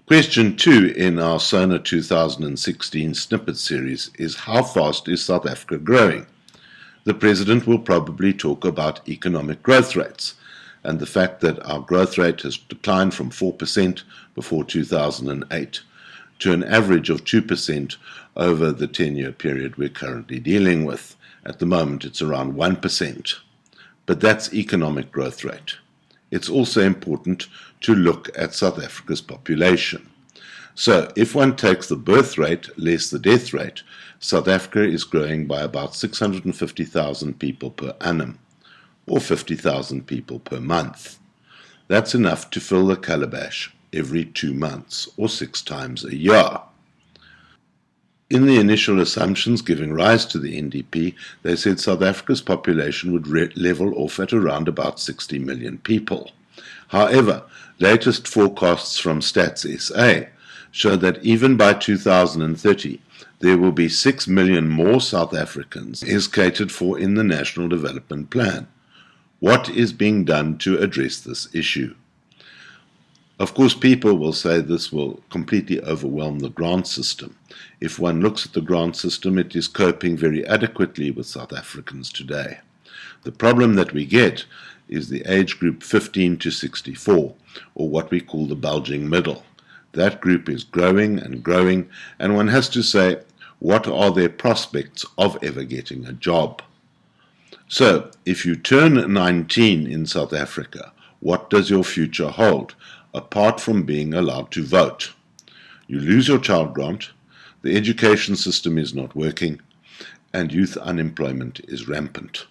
Question 2 in our SONA 2016 Snippets series is, how fast is South Africa growing? The President will probably talk about economic growth rates and the fact that our growth rate has declined from 4% before 2008 to an average of 2% over the 10-year period we're currently dealing with. At the moment it's around 1%. But that's economic growth rate. It's also important to look at South Africa's population. So if one takes the birth rate less the death rate, South Africa is growing by about 650,000 people per annum, or 50,000 people per month. That's enough to fill the calabash every 2 months, or 6 times a year. In the initial assumptions giving rise to the NDP, they said South Africa's population would level off at around about 60 million people. However, latest forecasts from Stats SA show that even by 2030, there will be 6 million more South Africans is catered for in the National Development Plan. What is being done to address this issue? Of course, people will say this will completely overwhelm the grant system. If one looks at the grant system, it is coping very adequately with South Africans today. The problem that we get is the age group 15 to 64, or what we call the bulging middle. That group is growing and growing, and one has to say, what are their prospects of ever getting a job? So, if you turn 19 in South Africa, what does your future hold, apart from being allowed to vote? You lose your child grant, the education system is not working, and youth unemployment is rampant.